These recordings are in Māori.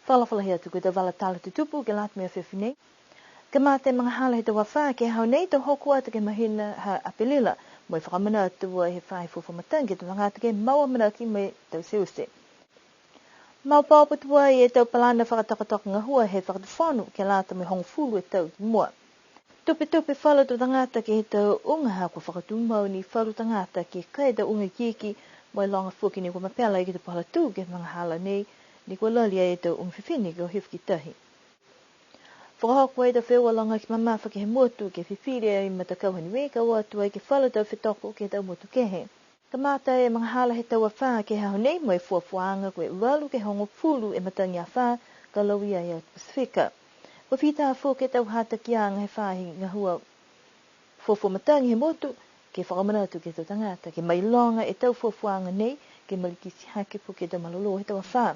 Whalawhala hea tuku te wala tala te tupu ke lat mea whiwhinei. Ka mā te mga hala he te wawha ke hau nei te hoku ata ke mahina ha apelila. Moi whakamana atua he whae fuwhamatangi te wangata ke maua manaki me tau seuse. Mau pāpatua e tau palana whakatokatoka ngahua he whakatawhanu ke lata me hongfulu e tau mua. Tupe whala tu tangata ke he tau unga hako whakatumau ni whalu tangata ke kai tau unga kiki moi longa fuki ni kua mapela i ki te pahala tū ke mga hala nei ni kua lalia e tau unga whiwhini ke o hifki tahi. Whakahoko e tau whewa longa ki mamafa ke he motu ke whiwhiri e matakau hani weka o atua i ke whala tau whetoko ke tau motu kehe. Ka mata e mga hala he tau a wha ke hau nei moi fuafuanga koe walu ke hongo pulu e matangi a wha ka lauia e Pasifika. Ko whita fō ke tau hata ki anga he whahi ngahua fōfo matangi he motu ke whakamanatu ke tau tangata ke mai longa e tau fuafuanga nei ke malikisi hake fō ke tau malolo he tau a wha.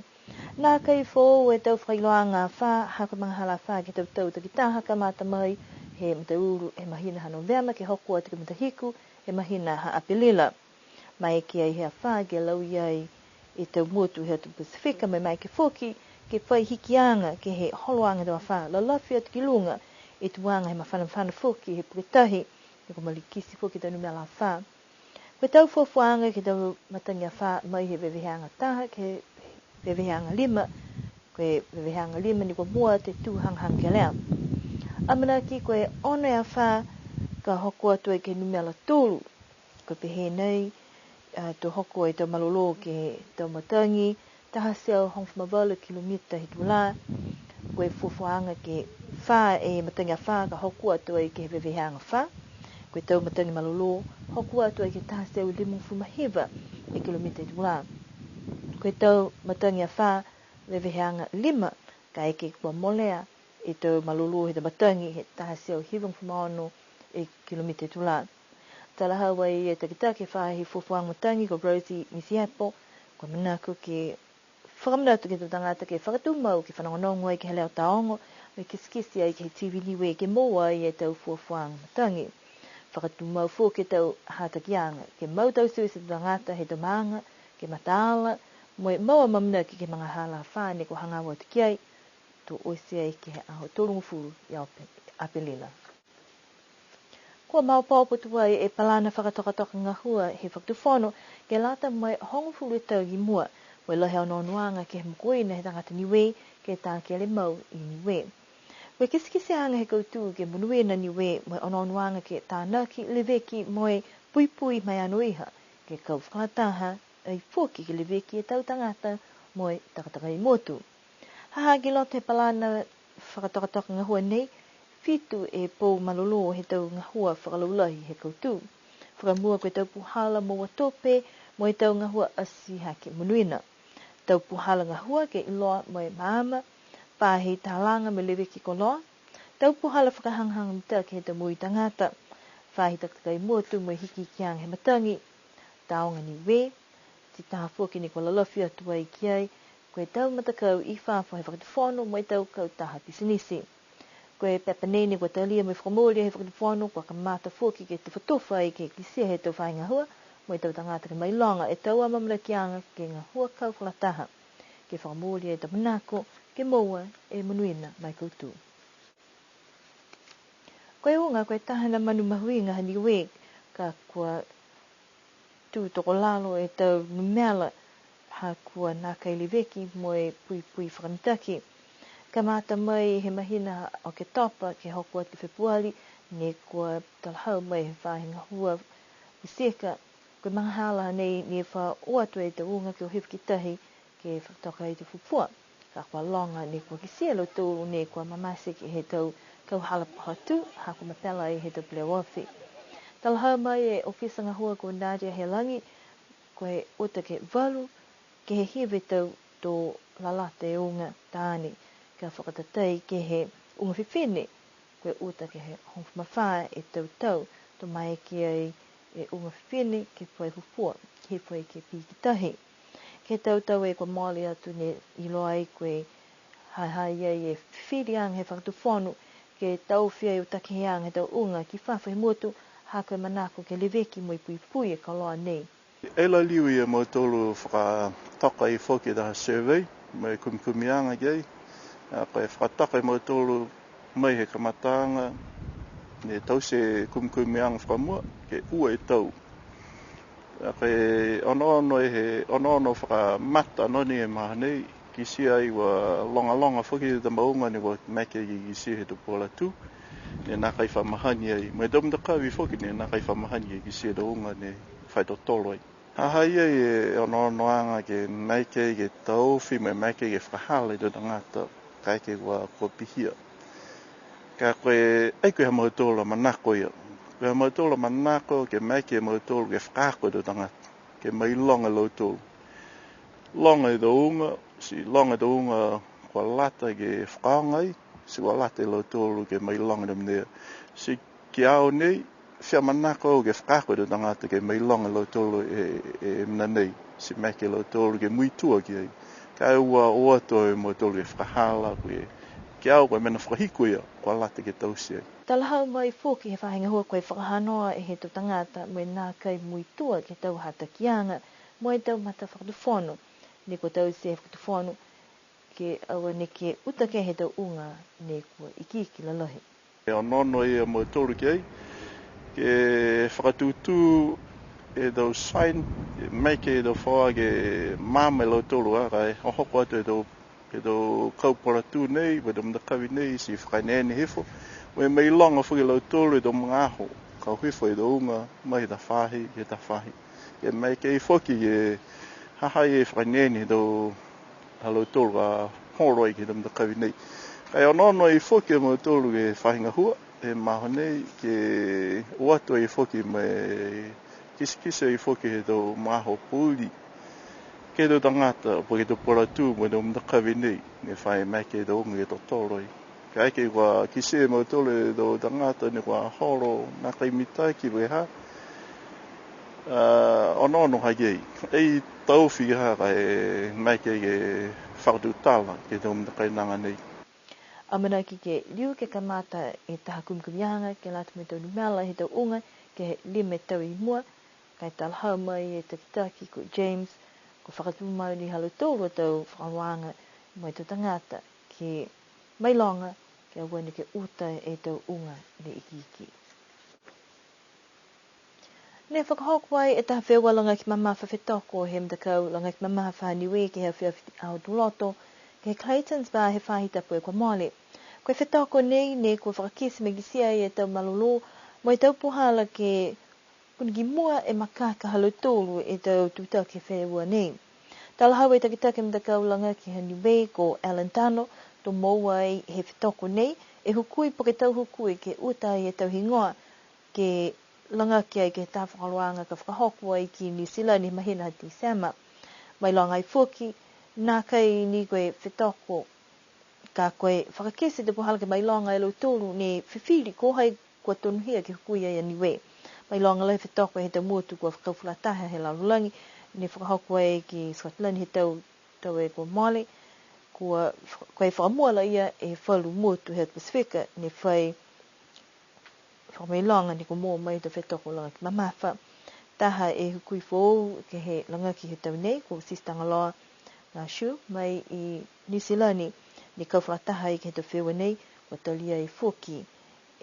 Nā kai fō e tau whailoanga a wha haka mga hala wha ke tau tau takitaha ka mata mai he matauru he mahina ha Novema ke hokua te ke matahiku he mahina ha Apelila. Mai ke ai hea wha ke lauia e tau motu he atu Pasifika mai ke whoki ke whai hikianga ke he holoanga tau wha. La lawhi atu ki lunga e tuanga he mawhanawhana whoki he puketahi e ko malikisi whoki tau numela wha. Koe tau whafuanga ke tau matangi a wha mai he weweheanga taha ke weweheanga 5. Koe weweheanga 5 ni ko mua te tūhanghang ke lea. Amana ki koe ono a wha ka hoko atu e ke numela tūru. Koe pehe nei tō hoko e tau malolo ke tau matangi taha seo hongwhamawalu kilomita he tula. Koe fuafuanga ke wha e matangi a wha ka hoko atu e ke weweheanga wha. Koe tau matangi malolo hoko atu e ke taha seo limufumahiva e kilomita he tula. Koe tau matangi a wha weweheanga 5 ka eke kua molea e tau malolo he tau matangi he taha seo hivangfumaono e kilomita he tula. Tala hawa i e takitake whahi fuafuanga matangi ko Rosie Misiapo ko manako ke whakamanatu ke tangata ke whakatumau ke whanongonongo ai ke he leo taongo me kiskisi ai ke he TV niwe ke moa i e tau fuafuanga matangi. Whakatumau fō ke tau hatakianga ke mau tau sui se tangata he tau maanga ke mataala moe maua mamna ke mga hala whane ko hangawa te kiai tō oisi ai ke he aho tōrungu furu i Apelila. Kua mau pāpatua e palana whakatokatoka ngahua he whakatuwhono ke lata mai hongofuru e tau i mua wai lahe o nonuanga ke he mkoina he tangata niwe ke tā ke le mau i niwe. Wai kisikisi anga he koutu ke munuena niwe mai o nonuanga ke tānaki leveki moe pui mai anuiha ke kau whakataha ai fōki ke leveki e tau tangata moe takataka i motu. Haha ki lote palana whakatokatoka ngahua nei fitu e pō malolo he tau ngahua whakalaulahi he koutu. Whakamua koe tau puhala moa tope mo e tau ngahua asi hake munuina. Tau puhala ngahua ke iloa moe maama, pāhi tālanga me leweki ko loa. Tau puhala whakahanghanga mita ke he tau mui tangata. Whahi taktakai motu moe hiki kiang he matangi. Taonga ni we, ti taha fōki ni kua lalafi atua i kiai, koe tau matakau i whāwha he whakatuwhono mo e tau kau taha pisinisi. Koe pepanene kua talia me whakamoria he whakatuwhono kua ka mata fōki ke te whatofa i ke kisia he tau whainga hua, mo e tau tangata ke mailonga e tau amamla kianga ke ngā hua kau whalataha, ke whakamoria e tau manako, ke moa e manuina mai koutu. Koe unga koe tahana manu mahuinga hani we ka kua tū toko lalo e tau numela ha kua nā kailiveki mo e pui whakanitaki. Ka mata mai he mahina o ke topa ke hoko atu Februari ne kua talahau mai he whahinga hua useka koe mga hala nei ne wha oatu e te unga ke o hifki tahi ke whakatoka i te fupua. Ka kua longa ne kua kisielo tōru ne kua mamase ke he tau kau hala pahatu ha kua mapela i he tau Plewafi. Talahau mai e ofisanga hua ko Nadia Helangi koe ota ke walu ke he hiwe tau tō lalata e unga tāne. Ka whakatatai ke he unga whiwhine, koe uta ke he hongwhamawha e tau, tō mai ki ai e unga whiwhine ke whai hupua, ke whai ke pīkitahi. Ke tau e kua maoli atu ne iloa ai koe hai ai e whiwhiriang he whakatuwhono ke tau whiai o takeheang he tau unga ki whawhi motu ha koe manako ke leweki mo i pui e kaloa nei. Eila liu ia mo tolu whakatoka i whoki daha survey, mai kumikumianga kei. Koe whakataka mo tolu mai he kamatanga, ne tau se kumkumiang whakamua, ke ua e tau. Koe ono whakamata noni e maha nei, ki sia i wa longa whaki te maunga ni wa meke i sia he tupola tu, ne nā kai whamahani ai. Mai domda kawi whaki ne nā kai whamahani ai ki sia da unga ne whaitotolo ai. Hahai ai e ono anga ke meke ke tau, whi me meke ke whakahale do ngata, kai ke wa ko pihia. Ka koe, ei koe ha mautola manako ia. Koe ha mautola manako ke meke mautola ke whakako do ngata, ke mai longa lautolo. Longa i do unga, si longa do unga kwa lata ke whakaongai, si wa lata i lautolo ke mai longa do mnea. Si ki ao nei, whia manako ke whakako do ngata ke mai longa lautolo e mna nei, si meke lautolo ke muitua ki ai. Ka ua oato e mautolo ke whakahala ke au koe mena whakahiku ia, kwa lata ke tausia. Talahau mai fōki he whahinga hua koe whakahanoa e he to tangata me nā kai muitua ke tau hata kianga, mo e tau mata whakatuwhono. Ne ko tau se whakatuwhono ke awa ne ke uta ke he tau unga ne kua iki lalohi. E onono ia mautolo ki ai, ke whakatutu e tau sain, mai ke tau whaua ke māme lautolo a, kai hoko atu e tau kaupora tū nei, wa tau mdakawi nei, si whakainene hefo, wa e mei longa whuki lautolo e tau mga aho, kau hefo e tau unga, mai ta whahi, e mai ke i whoki e hahai e whakainene e tau lautolo a horoi ke tau mdakawi nei. Kai onono i whoki e lautolo ke whahinga hua, e maho nei ke uato i whoki me kisikisa i whoki he tau maho pūli. Ke tau tangata, po ke tau pora tū, mo tau mdakawi nei, ne whae mai ke tau unga e tau tōroi. Ka eke kua kise mo tole e tau tangata, ne kua horo, nā kai mitai ki weha, ono hagei. Ei tau whiha ka e mai ke whakatutala, ke tau mdakai nanga nei. Amana ki ke liu ke kamata e taha kumkumianga, ke lata me tau numela he tau unga, ke he lime tau i mua, kai talahau mai e takitaki ko James, ko whakatumau ni halu tōru tau whakawanga mai tau tangata ki mai longa ke awane ke uta e tau unga ne iki. Ne whakahokwai e taha whewa langa ki mama whawhetoko he mtakau langa ki mama whaniwe ke hea whia au tuloto ke he Clayton's Bar he whahitapu e kwa mole. Koe whetoko nei ne kua whakakisi me gisia e tau malolo mo e tau puhala ke kunigi mua e makaka halu tōru e tau tuta ke whenua nei. Talahau e takitake mtakau langa ki Haniwe ko Alentano to mouai he whetoko nei e hukui po ke tau hukui ke utai e tau hingoa ke langa ki ai ke tā whakaroanga ka whakahokua i ki New Zealand ni mahina hati sama. Mai langa i fuki, nā kai ni koe whetoko ka koe whakakese te puhala ke mai langa e lo tōru ne whiwhiri ko hai kua tonuhia ke hukui ai Haniwe. Mai longa lai whetoko he tau muatu kua whakawhulataha he lalulangi, ne whakahokua e ki Scotland he tau e kua mole, kua koe whakamuala ia e whalu muatu he Pasifika, ne whai whakamei longa ni kua mō mai tau whetoko langa ki mamafa. Taha e hukui whou ke he langa ki he tau nei, kua Sistangaloa ngā shu, mai i New Zealand ni kawhulataha i ke he tau whewa nei, kua talia i fuki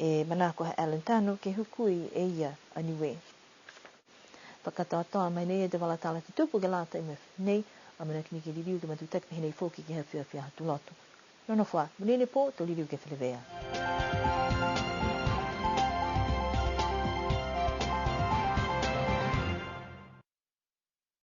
e manako ha Alentano ke hukui e ia aniwe. Whakatatoa mai nei e te walatala te tupu ke lata i nei, a mana ki niki liriu ke matutak me hinei fōki ki hea whia hatu loto. Nono wha, munene pō, to liriu ke whilewea.